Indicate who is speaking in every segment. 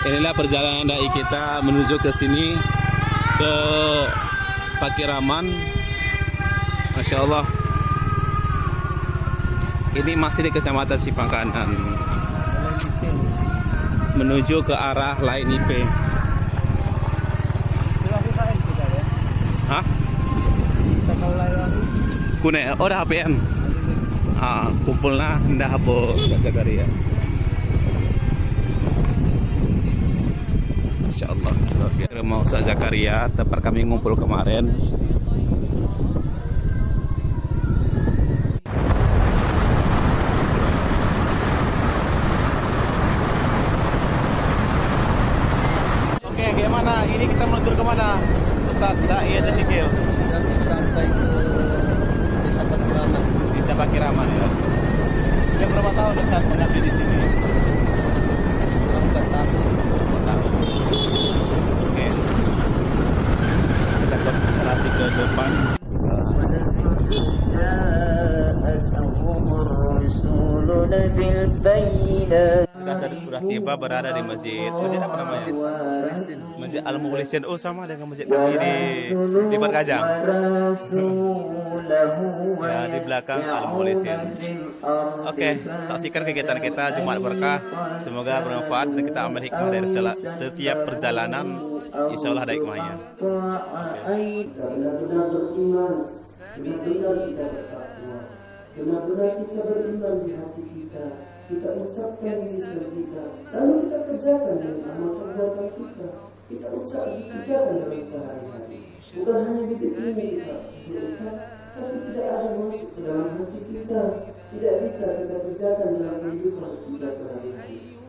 Speaker 1: Inilah perjalanan dai kita menuju ke sini, ke Pakiraman. Masya Allah. Ini masih di Kecamatan Sipangkanan, menuju ke arah Lain IP. Hah? Kune, oh dah HPN. Kumpulna hendak habo Zakaria. Masya Allah. Mau Ustaz Zakaria, tempat kami ngumpul kemarin. Oke, gimana? Ini kita menuju kemana? Ustaz Dai Sikil.
Speaker 2: Sampai ke Desa Pakiraman.
Speaker 1: Desa Pakiraman ya. Sudah berapa tahun Ustaz mengabdi di sini?
Speaker 2: 4 tahun.
Speaker 1: 4 tahun. Oke. Kita konsentrasi ke depan. Sudah tiba berada di masjid. Masjid apa namanya? Masjid Al-Mukhlisin. Oh, sama dengan masjid kami di Barkajang. Ya, di belakang Al-Mukhlisin. Oke, saksikan kegiatan kita Jumat Berkah. Semoga bermanfaat dan kita ambil hikmah dari setiap perjalanan. Insya Allah ada hikmahnya.
Speaker 3: Benar-benar beriman, benar-benar kita bertakwa, benar-benar kita beriman di hati kita. Kita ucapkan di lisan kita, lalu kita kerjakan dengan amal perbuatan kita. Kita kerjakan dalam sehari-hari. Bukan hanya bibir ini kita berucap, tapi tidak ada masuk ke dalam hati kita. Tidak bisa kita kerjakan dalam kehidupan kita sehari-hari.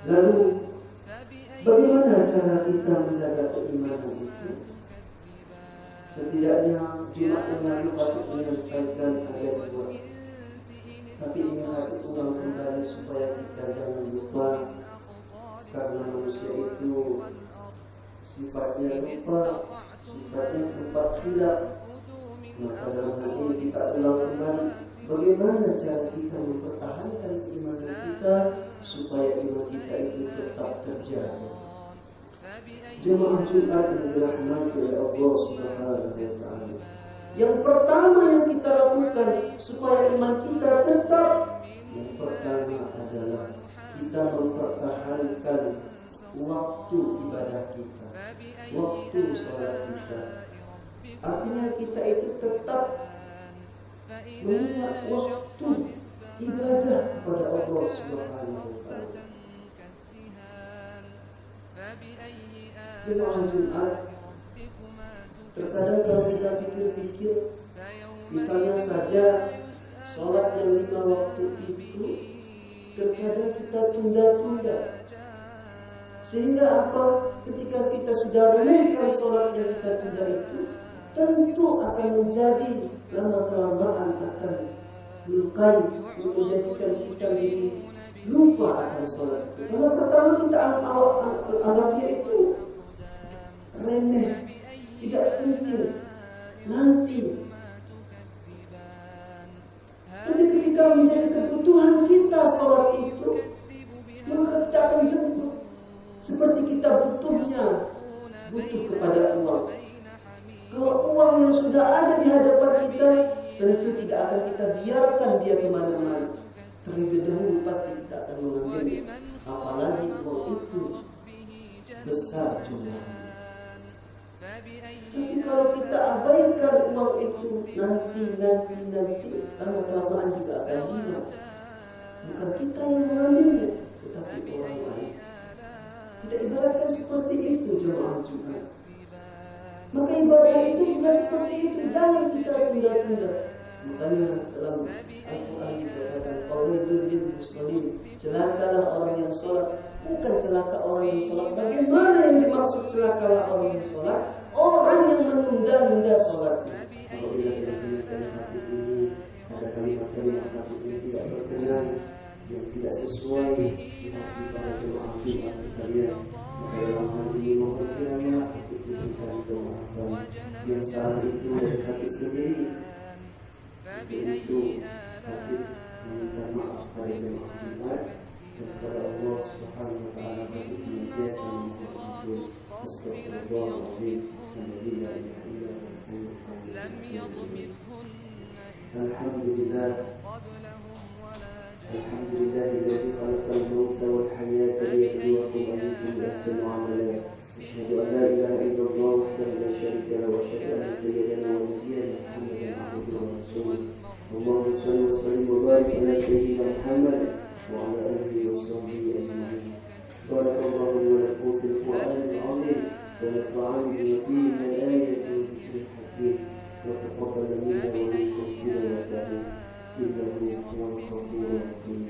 Speaker 3: Lalu, bagaimana cara kita menjaga keimanan itu? Setidaknya Jumat yang lalu patut menyampaikan ayat 2. Tapi ini harus ulang kembali supaya kita jangan lupa, karena manusia itu sifatnya lupa, sifatnya tempat hilaf. Maka dalam hal ini kita ulang kembali bagaimana cara kita mempertahankan keimanan kita supaya iman kita itu tetap terjaga. Jemaah Jumat yang dirahmati oleh Allah Subhanahu wa Ta'ala, yang pertama yang kita lakukan supaya iman kita tetap, yang pertama adalah kita mempertahankan waktu ibadah kita, waktu salat kita. Artinya kita itu tetap mengingat waktu ibadah kepada Allah Subhanahu wa Ta'ala. Jemaah Jumat, terkadang kalau kita pikir-pikir, misalnya saja sholat yang 5 waktu itu terkadang kita tunda-tunda. Sehingga apa? Ketika kita sudah remehkan sholat yang kita tunda itu, tentu akan menjadi lama-kelamaan akan melukai, menjadikan kita jadi lupa akan sholat itu. Karena pertama kita anggapnya itu remeh, tidak penting, nanti. Tapi ketika menjadi kebutuhan kita sholat itu, maka kita akan jemput. Seperti kita butuh kepada uang. Kalau uang yang sudah ada di hadapan kita, tentu tidak akan kita biarkan dia kemana-mana. Terlebih dahulu pasti kita akan mengambilnya. Apalagi uang itu besar jumlahnya. Tapi kalau kita abaikan uang itu, nanti lama-kelamaan juga akan hilang. Bukan kita yang mengambilnya, tetapi orang lain. Tidak ibaratkan seperti itu jemaah Jumat. Maka ibadah itu juga seperti itu, jangan kita tunda-tunda. Makanya dalam Al-Quran dikatakan, "Fawailul lil musallin", celakalah orang yang sholat. Bukan celaka orang yang sholat. Bagaimana yang dimaksud celakalah orang yang sholat? Orang yang menunda-nunda sholatnya. Kalau bila hati ini ada kalimat-kalimat hati ini tidak berkenan, yang tidak sesuai di hati para jemaah Jumat sekalian, maka dalam hal ini mohon kiranya hati itu mencari kemaafan yang salah itu dari hati sendiri. Itu hati meminta maaf pada jemaah Jumat dan kepada Allah Subhanahu أستغفر الله العظيم الذي لا إله إلا هو الحي القيوم. الحمد لله الذي خلق الموت والحياة ليبلوكم أيكم أحسن عملا. أشهد أن لا إله إلا الله وحده لا شريك له وأشهد أن سيدنا ونبينا محمدا عبده ورسوله. اللهم صل وسلم وبارك على سيدنا محمد وعلى آله وصحبه أجمعين. بارك الله لي ولكم في القرآن العظيم ونفعني بما فيه من الآيات والذكر الحكيم وتقبل منا ومنكم تلاوته إنه هو الغفور الرحيم.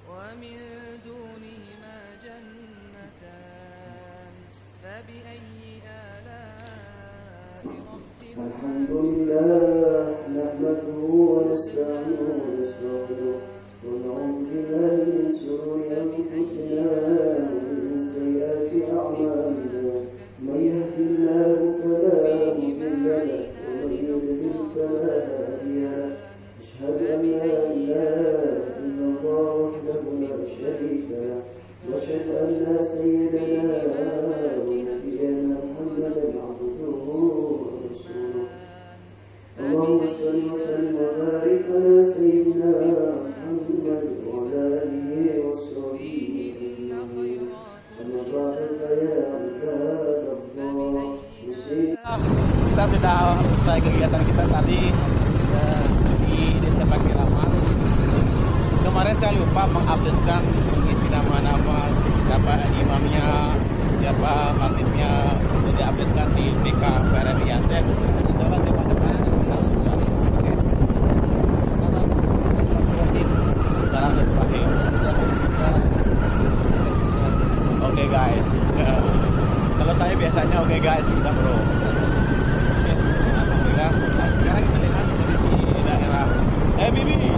Speaker 4: ومن دونهما جنتان فبأي آلاء ربكما
Speaker 3: الحمد لله نحمده ونستعينه ونستغفره ونعوذ بالله من شرور أنفسنا ومن سيئات أعمالنا. من يهد الله فلا مضل له ومن يضلل فلا هادي له. أشهد أن لا إله إلا الله وحده لا شريك له وأشهد أن سيدنا ونبينا محمدا عبده ورسوله. اللهم صل وسلم وبارك على سيدنا محمد وعلى آله وصحبه أجمعين. أما بعد فيا عباد الله
Speaker 1: Kita sudah selesai kegiatan kita tadi di Desa Pakiraman. Kemarin saya lupa mengupdatekan mengisi nama-nama siapa imamnya, siapa khatibnya, itu diupdatekan di DK PRRI Aceh. Coba depan-depan kita ucap. Oke. Salam Ibrahim. Oke guys. Kalau saya biasanya oke guys, kita bro. Oke. Alhamdulillah. Nah, sekarang kita lihat kondisi daerah. Bibi.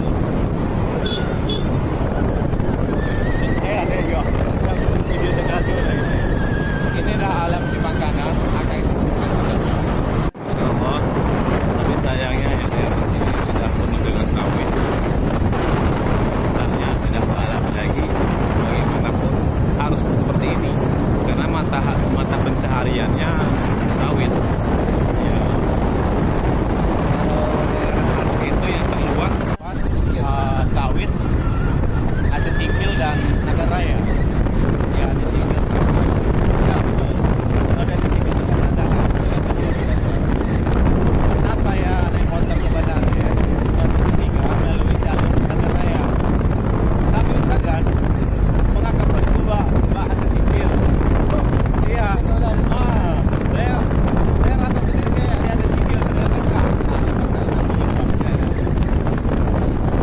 Speaker 1: Ada yo. Video sekali lagi. Ini dah alam Simpangkanan, akan kita Insyaallah. Tapi sayangnya yang daerah sini sudah penuh dengan sawit. Hutannya sudah tak lagi. Bagaimanapun harus seperti ini. Karena mata pencahariannya sawit. Ya. Itu yang terluas sawit, Aceh Singkil dan Nagar Raya. Ya, Aceh Singkil. Ya, betul. Ada Aceh Singkil sudah ada. Karena saya naik motor sebenarnya jam 3 melalui jalur Nagar Raya. Tapi misalkan mengangkat berdua Mbak Aceh Singkil. Iya. Saya rasa sendiri kayak dia ada Singkil ternyata enggak.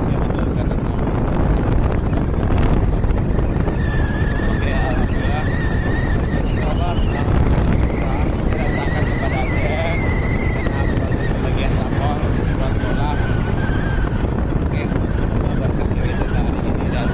Speaker 1: Ya betul karena sawit. Oke, alhamdulillah. Insyaallah kita bisa kedatangan kepada Aceh karena proses pembagian rapor siswa sekolah. Oke, semoga berkah kita hari ini dan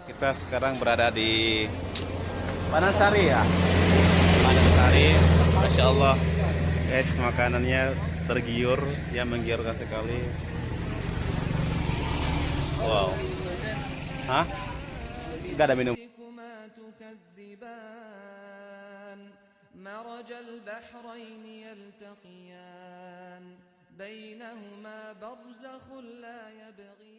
Speaker 1: kita sekarang berada di Panansari ya. Panansari, Masya Allah. Guys, makanannya tergiur, ya menggiurkan sekali. Wow. Hah? Gak ada minum.
Speaker 4: مرج البحرين يلتقيان بينهما برزخ لا يبغيان